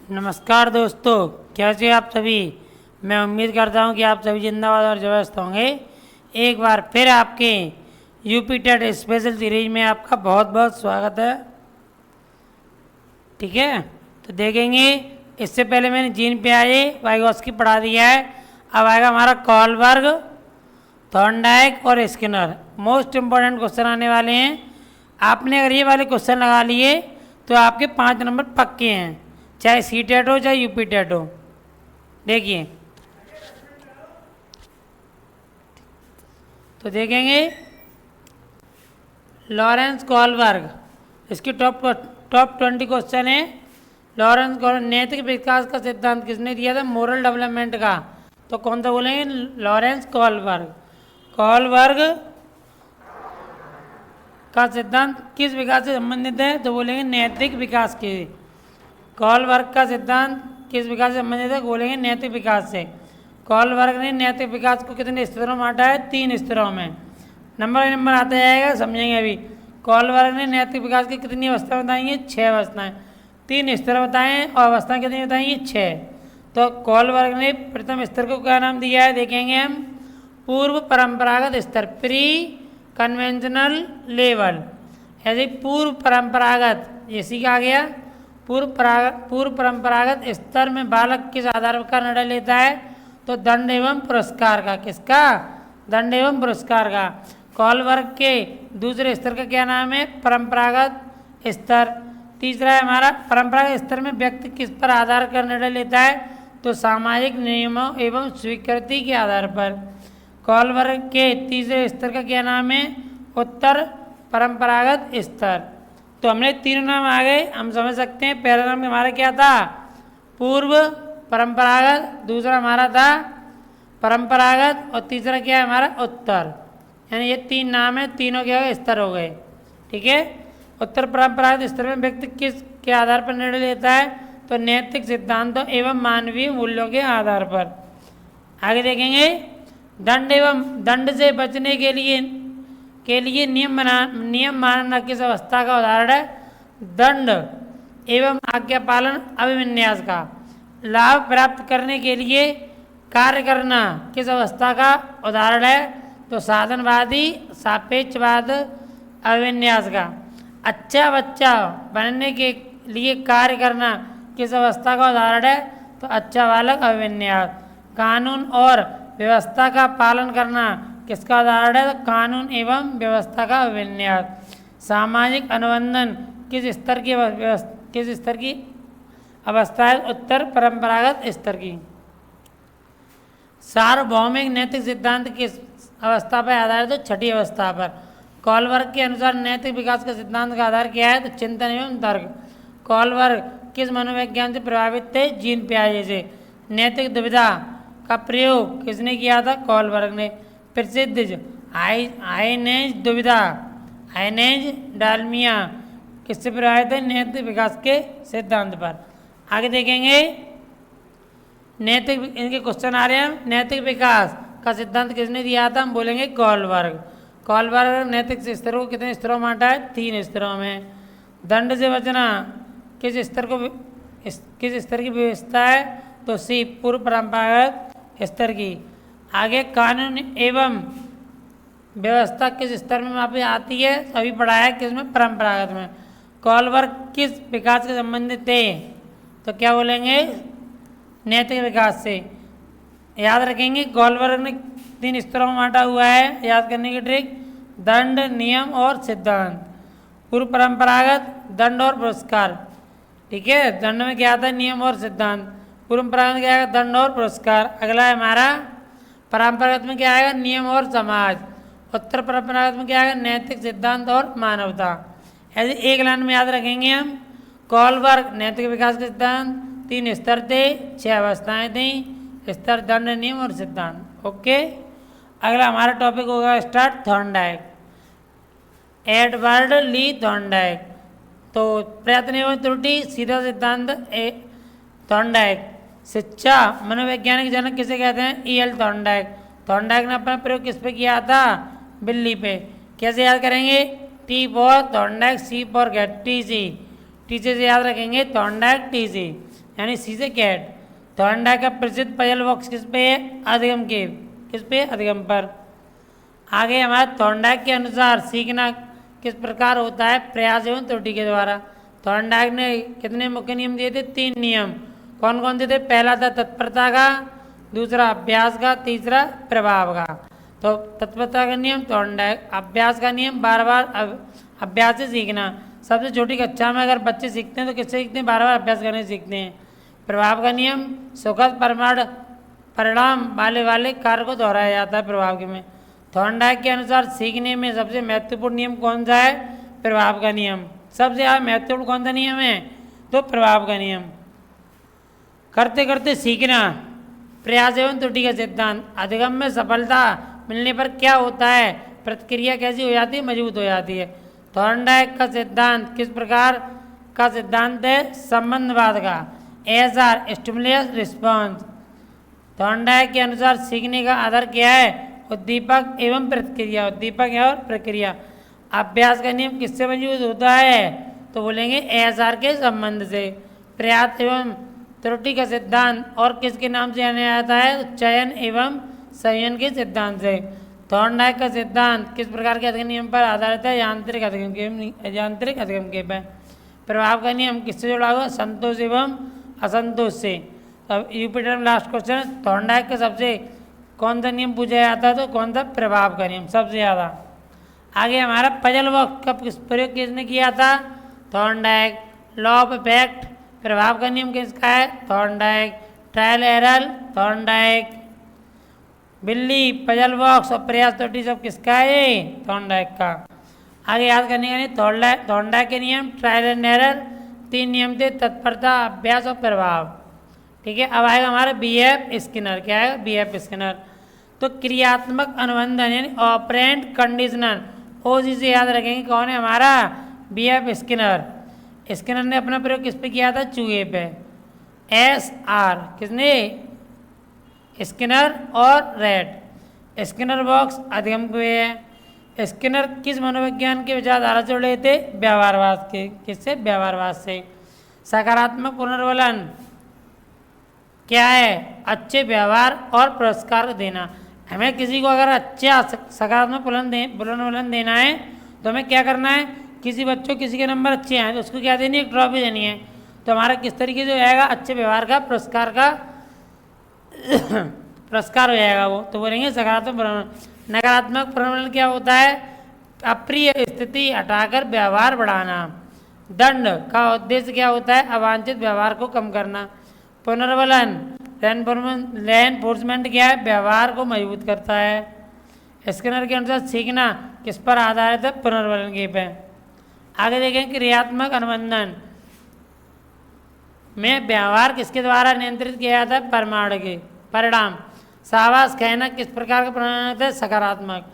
नमस्कार दोस्तों, कैसे आप सभी। मैं उम्मीद करता हूं कि आप सभी जिंदाबाद और जबरदस्त होंगे। एक बार फिर आपके यूपी टेट स्पेशल सीरीज में आपका बहुत बहुत स्वागत है। ठीक है, तो देखेंगे। इससे पहले मैंने जीन पे आए वाइगॉस्की पढ़ा दिया है। अब आएगा हमारा कॉलबर्ग, थॉर्नडाइक और स्किनर। मोस्ट इम्पोर्टेंट क्वेश्चन आने वाले हैं। आपने अगर ये वाले क्वेश्चन लगा लिए तो आपके 5 नंबर पक्के हैं, चाहे सी टेट हो चाहे यूपी टेट हो। देखिए, तो देखेंगे लॉरेंस कॉलबर्ग, इसकी टॉप 20 क्वेश्चन है। लॉरेंस कॉलबर्ग, नैतिक विकास का सिद्धांत किसने दिया था? मोरल डेवलपमेंट का। तो कौन सा बोलेंगे? Lawrence Kohlberg. कॉलबर्ग का सिद्धांत किस विकास से संबंधित है? तो बोलेंगे नैतिक विकास के। कॉलबर्ग का सिद्धांत किस विकास से संबंधित है? बोलेंगे नैतिक विकास से। कॉलबर्ग ने नैतिक विकास को कितने स्तरों में बांटा है? 3 स्तरों में। नंबर आता जाएगा, समझेंगे अभी। कॉलबर्ग ने नैतिक विकास की कितनी अवस्था बताई है? 6 अवस्थाएं। 3 स्तर बताएं और अवस्थाएं कितनी बताई है? 6। तो कॉलबर्ग ने प्रथम स्तर को क्या नाम दिया है? देखेंगे हम, पूर्व परंपरागत स्तर, प्री कन्वेंशनल लेवल। यदि पूर्व परंपरागत, ये सीखा गया। पूर्व परंपरागत स्तर में बालक किस आधार का निर्णय लेता है? तो दंड एवं पुरस्कार का। किसका? दंड एवं पुरस्कार का। कॉलबर्ग के दूसरे स्तर का क्या नाम है? परंपरागत स्तर। तीसरा है हमारा, परंपरागत स्तर में व्यक्ति किस पर आधार कर निर्णय लेता है? तो सामाजिक नियमों एवं स्वीकृति के आधार पर। कॉलबर्ग के तीसरे स्तर का क्या नाम है? उत्तर परंपरागत स्तर। तो हमने 3 नाम आ गए, हम समझ सकते हैं। पहला नाम हमारा क्या था? पूर्व परंपरागत। दूसरा हमारा था परंपरागत और तीसरा क्या है हमारा? उत्तर। यानी ये 3 नाम है, तीनों क्या हो गए? स्तर हो गए। ठीक है। उत्तर परंपरागत स्तर में व्यक्ति किस के आधार पर निर्णय लेता है? तो नैतिक सिद्धांतों एवं मानवीय मूल्यों के आधार पर। आगे देखेंगे, दंड से बचने के लिए नियम मानना किस अवस्था का उदाहरण है? दंड एवं आज्ञा पालन अभिविन्यास का। लाभ प्राप्त करने के लिए कार्य करना किस अवस्था का उदाहरण है? तो साधनवादी सापेक्षवाद अभिविन्यास का। अच्छा बच्चा बनने के लिए कार्य करना किस अवस्था का उदाहरण है? तो अच्छा बालक अभिविन्यास। कानून और व्यवस्था का पालन करना किसका उदाहरण है? तो कानून एवं व्यवस्था का अभिविन्यास। सामाजिक अनुबंधन किस स्तर की अवस्था है? उत्तर परंपरागत स्तर की। सार्वभौमिक नैतिक सिद्धांत किस अवस्था पर आधारित है? तो 6ठी अवस्था पर। कॉलबर्ग के अनुसार नैतिक विकास का सिद्धांत का आधार क्या है? तो चिंतन एवं तर्क। कॉलबर्ग किस मनोविज्ञान से प्रभावित थे? जीन पियाजे से। नैतिक दुविधा का प्रयोग किसने किया था? कॉलबर्ग ने। प्रसिद्ध आइनेज दुविधा, आइनेज डालमिया किससे प्रभावित है? नैतिक विकास के सिद्धांत पर। आगे देखेंगे, नैतिक, इनके क्वेश्चन आ रहे हैं। नैतिक विकास का सिद्धांत किसने दिया था? हम बोलेंगे कॉलबर्ग। कॉलबर्ग नैतिक स्तरों को कितने स्तरों में बांटा है? 3 स्तरों में। दंड से बचना किस स्तर की व्यवस्था है? तो सी, पूर्व परंपरागत स्तर की। आगे कानून एवं व्यवस्था किस स्तर में वहाँ पे आती है? अभी पढ़ा है किसमें? परंपरागत में। कॉलबर्ग किस विकास से संबंधित थे? तो क्या बोलेंगे? नैतिक विकास से। याद रखेंगे, कॉलबर्ग ने 3 स्तरों में बांटा हुआ है। याद करने की ट्रिक, दंड, नियम और सिद्धांत। पूर्व परंपरागत, दंड और पुरस्कार। ठीक है, दंड में क्या आता है? नियम और सिद्धांत। पूर्व परंपरागत क्या आएगा? दंड और पुरस्कार। अगला है हमारा परंपरागत में क्या आएगा? नियम और समाज। उत्तर परंपरागत में क्या आएगा? नैतिक सिद्धांत और मानवता। ऐसे एक लाइन में याद रखेंगे हम। कॉलबर्ग नैतिक विकास के सिद्धांत, 3 स्तर थे, 6 अवस्थाएं थी। स्तर, दंड, नियम और सिद्धांत। ओके। अगला हमारा टॉपिक होगा स्टार्ट, थॉर्नडाइक। एडवर्ड ली थॉर्नडाइक। तो प्रयत्न एवं त्रुटि, सीधा सिद्धांत थॉर्नडाइक। शिक्षा मनोवैज्ञानिक जनक किसे कहते हैं? E.L. थॉर्नडाइक। थॉर्नडाइक ने अपना प्रयोग किस पे किया था? बिल्ली पे। कैसे याद करेंगे? T for Thorndike, C for Gate, TC। TC से याद रखेंगे थॉर्नडाइक, TC। यानी सी से कैट। थॉर्नडाइक का प्रसिद्ध पजल बॉक्स किस पे है? अधिगम के। किस पे? अधिगम पर। आगे हमारा थॉर्नडाइक के अनुसार सीखना किस प्रकार होता है? प्रयास एवं त्रुटि के द्वारा। थॉर्नडाइक ने कितने मुख्य नियम दिए थे? 3 नियम। कौन कौन से थे? पहला था तत्परता का, दूसरा अभ्यास का, तीसरा प्रभाव का। तो तत्परता का नियम थॉर्नडाइक, अभ्यास का नियम बार बार अभ्यास से सीखना। सबसे छोटी कक्षा में अगर बच्चे सीखते हैं तो किससे सीखते हैं? बार बार अभ्यास करने सीखते हैं। प्रभाव का नियम सुखद परिणाम वाले कार्य को दोहराया जाता है प्रभाव के में। थॉर्नडाइक के अनुसार सीखने में सबसे महत्वपूर्ण नियम कौन सा है? प्रभाव का नियम। सबसे ज़्यादा महत्वपूर्ण कौन सा नियम है? तो प्रभाव का नियम। करते करते सीखना, प्रयास एवं त्रुटि का सिद्धांत। अधिगम में सफलता मिलने पर क्या होता है? प्रतिक्रिया कैसी हो जाती है? मजबूत हो जाती है। थॉर्नडाइक का सिद्धांत किस प्रकार का सिद्धांत है? संबंधवाद का। SR, stimulus response. थॉर्नडाइक के अनुसार सीखने का आधार क्या है? उद्दीपक एवं प्रतिक्रिया। उद्दीपक और प्रक्रिया। अभ्यास का नियम किससे मजबूत होता है? तो बोलेंगे एसआर के संबंध से। प्रयास एवं त्रुटि का सिद्धांत और किसके नाम से जाना जाता है? चयन एवं संयन के सिद्धांत से। थॉर्नडाइक का सिद्धांत किस प्रकार के अधिगम नियम पर आधारित है? यांत्रिक अधिगम के पर। प्रभाव का नियम किससे जुड़ा हुआ? संतोष एवं असंतोष से। अब यूपीटर में लास्ट क्वेश्चन, थॉर्नडाइक का सबसे कौन सा नियम पूछा जाता है? तो कौन सा? प्रभाव का नियम सबसे ज़्यादा। आगे हमारा पजल बॉक्स का प्रयोग किसने किया था? थॉर्नडाइक। लॉ ऑफ इफेक्ट, प्रभाव का नियम किसका है? थॉर्नडाइक। Trial error, Thorndike. बिल्ली, पजल बॉक्स और प्रयास त्रुटि सब किसका है? थॉर्नडाइक का। आगे याद करने का नहीं, थॉर्नडाइक के नियम ट्रायल एंड एरर 3 नियम थे, तत्परता, अभ्यास और प्रभाव। ठीक है। अब आएगा हमारा बीएफ स्किनर। क्या है? BF Skinner. तो क्रियात्मक अनुबंधन यानी ऑपरेंट कंडीशनर, ओजी से याद रखेंगे। कौन है हमारा? BF Skinner. स्किनर ने अपना प्रयोग किस पे किया था? चूहे पे। एसआर किसने? स्किनर और रेड। स्किनर बॉक्स अधिगम हुए है। स्किनर किस मनोविज्ञान के विचारधारा से जुड़े थे? व्यवहारवाद के। किससे? व्यवहारवाद से। सकारात्मक पुनर्वलन क्या है? अच्छे व्यवहार और पुरस्कार देना। हमें किसी को अगर अच्छा सकारात्मक पुनर्वलन देना है तो हमें क्या करना है? किसी बच्चों किसी के नंबर अच्छे आए तो उसको क्या देनी है? एक ट्रॉफी देनी है। तो हमारा किस तरीके से हो जाएगा? अच्छे व्यवहार का पुरस्कार का पुरस्कार हो जाएगा वो। तो बोलेंगे सकारात्मक पुनर्वलन। नकारात्मक पुनर्वलन क्या होता है? अप्रिय स्थिति हटाकर व्यवहार बढ़ाना। दंड का उद्देश्य क्या होता है? अवांछित व्यवहार को कम करना। पुनर्वलन रेनफोर्समेंट क्या है? व्यवहार को मजबूत करता है। स्किनर के अनुसार सीखना किस पर आधारित है? पुनर्वलन के पे। आगे देखें क्रियात्मक अनुबंधन में व्यवहार किसके द्वारा नियंत्रित किया जाता है? परमाणु के परिणाम। शाबाश कहना किस प्रकार का परिणाम है? सकारात्मक।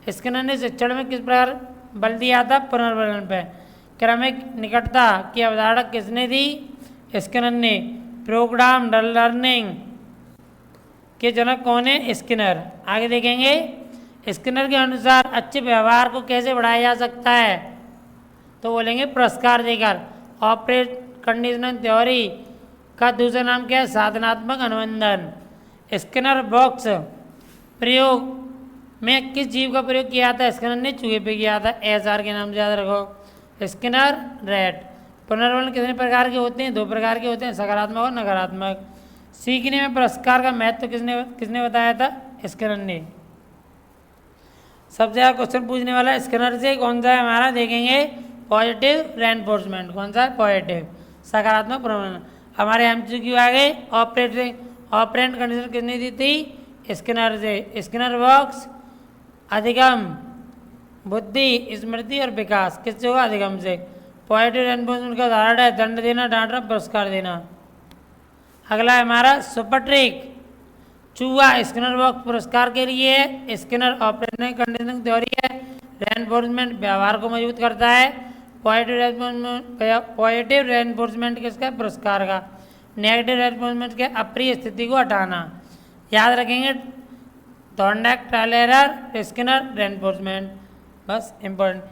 स्किनर ने शिक्षण में किस प्रकार बल दिया था? पुनर्वलन पे। क्रमिक निकटता की अवधारणा किसने दी? स्किनर ने। प्रोग्राम लर्निंग के जनक कौन है? स्किनर। आगे देखेंगे स्किनर के अनुसार अच्छे व्यवहार को कैसे बढ़ाया जा सकता है? तो बोलेंगे पुरस्कार देकर। ऑपरेट कंडीशनल थ्योरी का दूसरा नाम क्या है? साधनात्मक अनुबंधन। स्किनर बॉक्स प्रयोग में किस जीव का प्रयोग किया था? स्किनर ने चूहे पे किया था। एसआर के नाम से याद रखो। Skinner red. पुनर्वलन कितने प्रकार के होते हैं? 2 प्रकार के होते हैं, सकारात्मक और नकारात्मक। सीखने में पुरस्कार का महत्व किसने बताया था? स्किनर ने। सबसे ज़्यादा क्वेश्चन पूछने वाला स्किनर से कौन सा है हमारा? देखेंगे पॉजिटिव रेनफोर्समेंट। कौन सा है? पॉजिटिव सकारात्मक पुनर्वलन। हमारे एमसीक्यू आ गए। ऑपरेंट कंडीशन किसने दी थी? स्किनर से। स्किनर बॉक्स अधिगम, बुद्धि, स्मृति और विकास किससे होगा? अधिगम से। पॉजिटिव रेनफोर्समेंट का उदाहरण है दंड देना, डांटना, पुरस्कार देना। अगला है हमारा सुपर ट्रिक। चूहा स्किनर बॉक्स पुरस्कार के लिए है। स्किनर ऑपरेटिंग कंडीशनिंग थ्योरी है। रेनफोर्समेंट व्यवहार को मजबूत करता है। पॉजिटिव रेनफोर्समेंट किसका? पुरस्कार का। नेगेटिव रेनफोर्समेंट के अप्रिय स्थिति को हटाना। याद रखेंगे Thorndike, trial error, Skinner, reinforcement. बस इम्पोर्टेंट।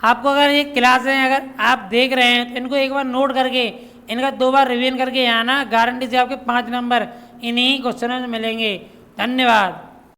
आपको अगर ये क्लास है अगर आप देख रहे हैं तो इनको एक बार नोट करके इनका 2 बार रिवीजन करके आना, गारंटी से आपके 5 नंबर इन्हीं क्वेश्चनों में मिलेंगे। धन्यवाद।